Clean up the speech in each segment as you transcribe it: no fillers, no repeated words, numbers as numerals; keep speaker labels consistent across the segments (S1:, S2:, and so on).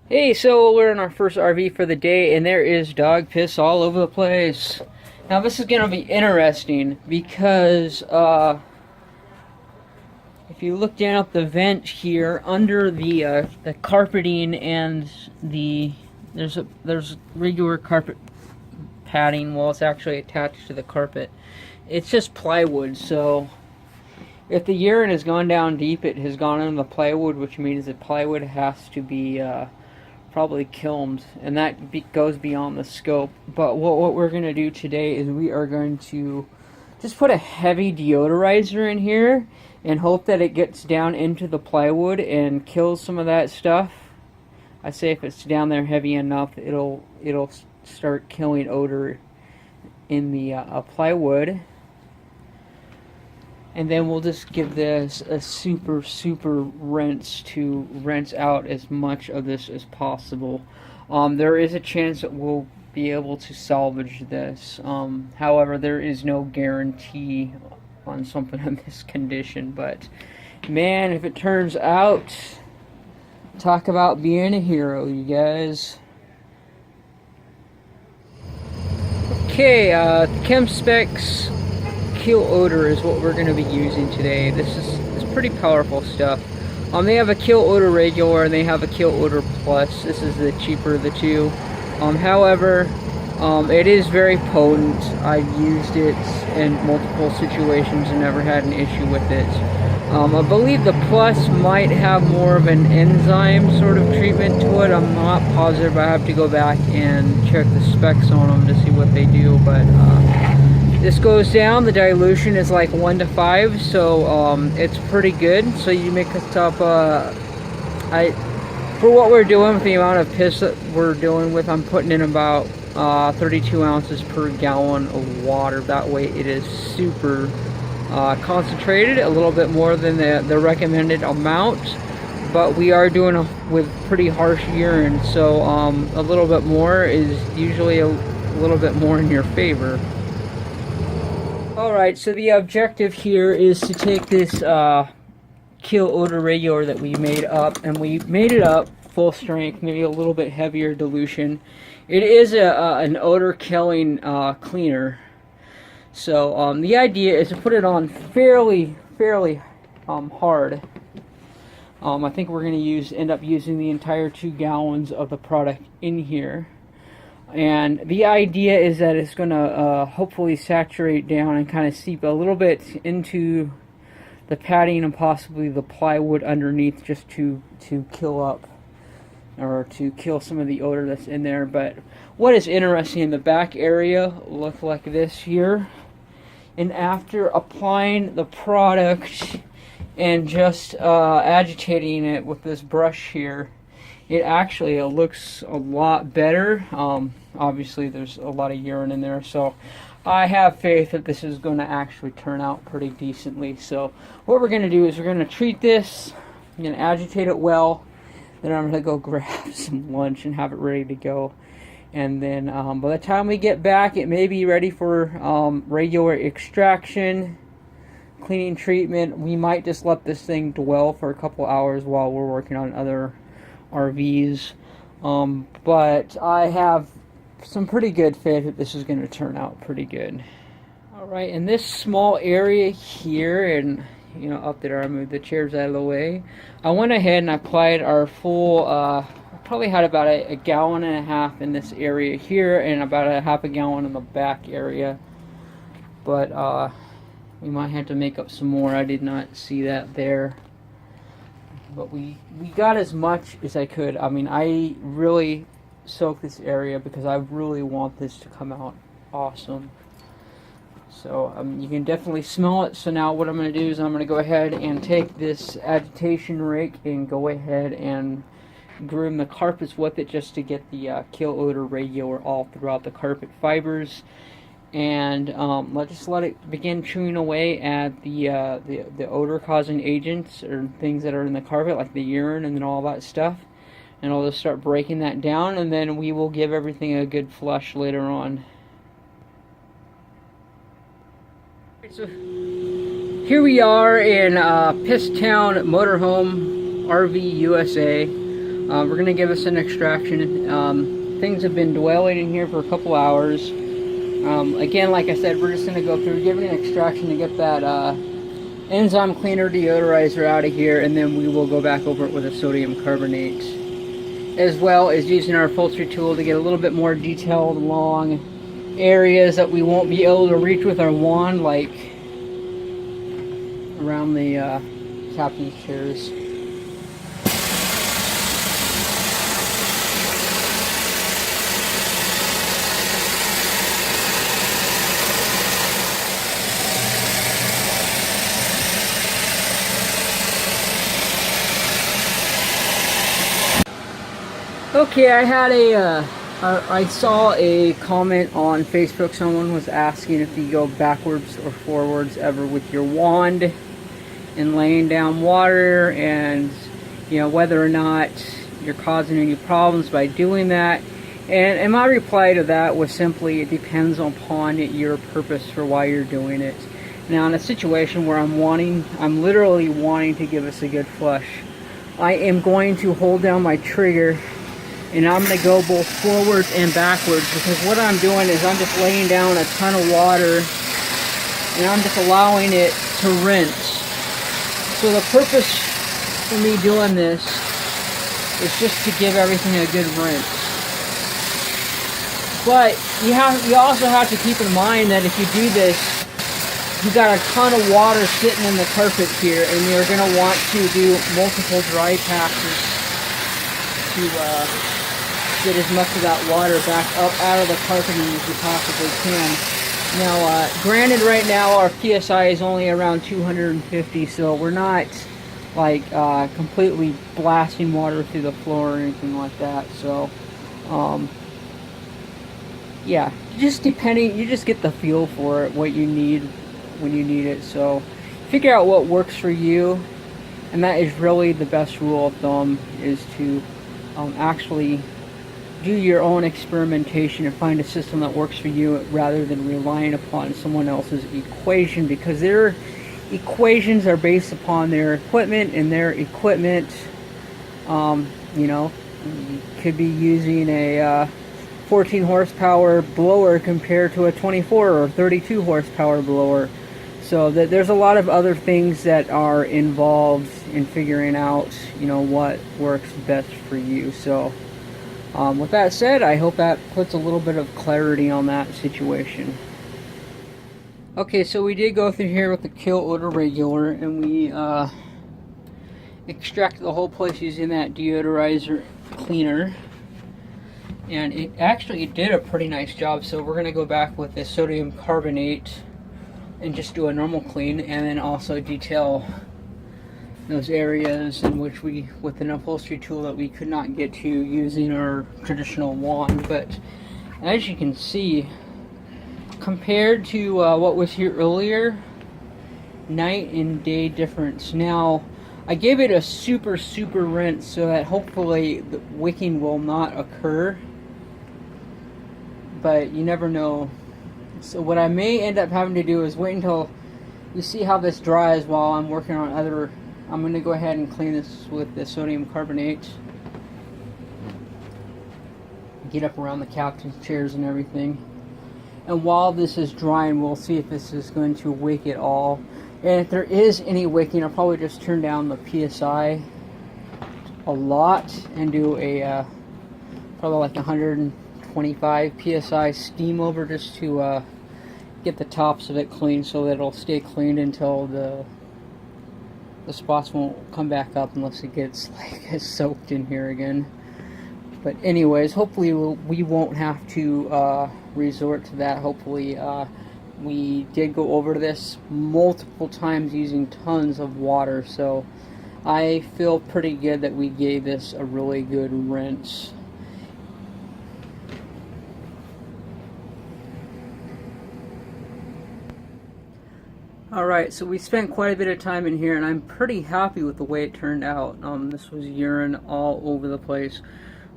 S1: Hey, so we're in our first RV for the day, and there is dog piss all over the place. Now this is gonna be interesting because if you look down at the vent here under the carpeting and there's regular carpet padding. Well, it's actually attached to the carpet. It's just plywood, so if the urine has gone down deep, it has gone into the plywood, which means the plywood has to be probably kilned, and that goes beyond the scope. But what we're going to do today is we are going to just put a heavy deodorizer in here and hope that it gets down into the plywood and kills some of that stuff. I say if it's down there heavy enough, it'll start killing odor in the plywood. And then we'll just give this a super rinse to rinse out as much of this as possible. There is a chance that we'll be able to salvage this. However, there is no guarantee on something in this condition. But man, if it turns out, talk about being a hero, you guys. Okay, chem specs. Kill odor is what we're going to be using today. This is pretty powerful stuff. They have a kill odor regular and they have a kill odor plus. This is the cheaper of the two. However, it is very potent. I've used it in multiple situations and never had an issue with it. I believe the plus might have more of an enzyme sort of treatment to it. I'm not positive. I have to go back and check the specs on them to see what they do, but this goes down, the dilution is like 1 to 5, so it's pretty good. So you make it up, for what we're doing with the amount of piss that we're dealing with, I'm putting in about 32 ounces per gallon of water. That way it is super concentrated, a little bit more than the recommended amount. But we are doing with pretty harsh urine, so a little bit more is usually a little bit more in your favor. Alright, so the objective here is to take this kill odor regular that we made up, and we made it up full strength, maybe a little bit heavier dilution. It is an odor killing cleaner. So the idea is to put it on fairly hard. I think we're going to end up using the entire 2 gallons of the product in here. And the idea is that it's going to hopefully saturate down and kind of seep a little bit into the padding and possibly the plywood underneath, just to kill up or to kill some of the odor that's in there. But what is interesting, in the back area look like this here, and after applying the product and just agitating it with this brush here, it actually looks a lot better. Obviously there's a lot of urine in there, so I have faith that this is going to actually turn out pretty decently. So what we're going to do is we're going to treat this, I'm going to agitate it well, then I'm going to go grab some lunch and have it ready to go. And then by the time we get back, it may be ready for regular extraction, cleaning treatment. We might just let this thing dwell for a couple hours while we're working on other RVs, but I have some pretty good faith that this is going to turn out pretty good. Alright, in this small area here, and up there, I moved the chairs out of the way, I went ahead and applied our full, I probably had about a gallon and a half in this area here, and about a half a gallon in the back area. But we might have to make up some more. I did not see that there. But we got as much as I could. I mean, I really soaked this area because I really want this to come out awesome. So you can definitely smell it. So now what I'm going to do is I'm going to go ahead and take this agitation rake and go ahead and groom the carpets with it, just to get the kill odor regular all throughout the carpet fibers. And let's just let it begin chewing away at the odor-causing agents or things that are in the carpet, like the urine and then all that stuff. And I'll just start breaking that down, and then we will give everything a good flush later on. So here we are in Pisstown Motorhome, RV USA. We're going to give us an extraction. Things have been dwelling in here for a couple hours. Again, like I said, we're just going to go through, give it an extraction to get that enzyme cleaner deodorizer out of here, and then we will go back over it with a sodium carbonate, as well as using our upholstery tool to get a little bit more detailed along areas that we won't be able to reach with our wand, like around the captain's chairs. Okay, I saw a comment on Facebook. Someone was asking if you go backwards or forwards ever with your wand and laying down water, and whether or not you're causing any problems by doing that. And my reply to that was simply, it depends upon your purpose for why you're doing it. Now, in a situation where I'm literally wanting to give us a good flush, I am going to hold down my trigger, and I'm going to go both forwards and backwards, because what I'm doing is I'm just laying down a ton of water and I'm just allowing it to rinse. So the purpose for me doing this is just to give everything a good rinse. But you also have to keep in mind that if you do this, you got a ton of water sitting in the carpet here, and you're going to want to do multiple dry passes to get as much of that water back up out of the carpeting as you possibly can. Now, granted, right now our PSI is only around 250, so we're not like completely blasting water through the floor or anything like that. So, yeah, just depending, you just get the feel for it, what you need when you need it. So, figure out what works for you, and that is really the best rule of thumb, is to actually do your own experimentation and find a system that works for you, rather than relying upon someone else's equation, because their equations are based upon their equipment, and their equipment, you could be using a 14 horsepower blower compared to a 24 or 32 horsepower blower. So there's a lot of other things that are involved in figuring out, what works best for you. So, with that said, I hope that puts a little bit of clarity on that situation. Okay, so we did go through here with the kill odor regular, and we extracted the whole place using that deodorizer cleaner, and it actually did a pretty nice job. So we're going to go back with the sodium carbonate and just do a normal clean, and then also detail those areas in which we, with an upholstery tool, that we could not get to using our traditional wand. But as you can see, compared to what was here earlier, night and day difference. Now, I gave it a super rinse so that hopefully the wicking will not occur, but you never know. So what I may end up having to do is wait until you see how this dries while I'm working on other. I'm going to go ahead and clean this with the sodium carbonate. Get up around the captain's chairs and everything. And while this is drying, we'll see if this is going to wick at all. And if there is any wicking, I'll probably just turn down the PSI a lot and do a probably like 125 PSI steam over, just to get the tops of it clean, so that it'll stay clean until the spots won't come back up unless it gets like soaked in here again. But anyways, hopefully we won't have to resort to that. Hopefully we did go over this multiple times using tons of water, so I feel pretty good that we gave this a really good rinse. Alright, so we spent quite a bit of time in here, and I'm pretty happy with the way it turned out. This was urine all over the place.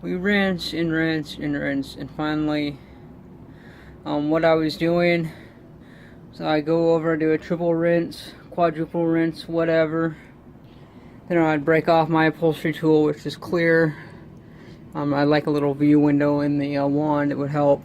S1: We rinsed and rinsed and rinsed, and finally what I was doing, so I go over, do a triple rinse, quadruple rinse, whatever. Then I'd break off my upholstery tool, which is clear, I like a little view window in the wand, it would help,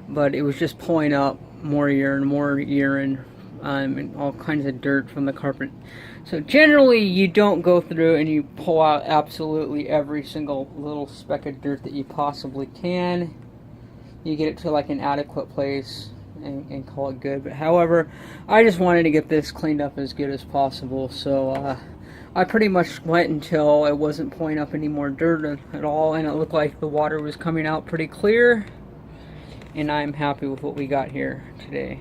S1: but it was just pulling up more urine, and all kinds of dirt from the carpet. So generally you don't go through and you pull out absolutely every single little speck of dirt that you possibly can. You get it to like an adequate place and call it good. But however, I just wanted to get this cleaned up as good as possible, so I pretty much went until it wasn't pulling up any more dirt at all, and it looked like the water was coming out pretty clear, and I'm happy with what we got here today.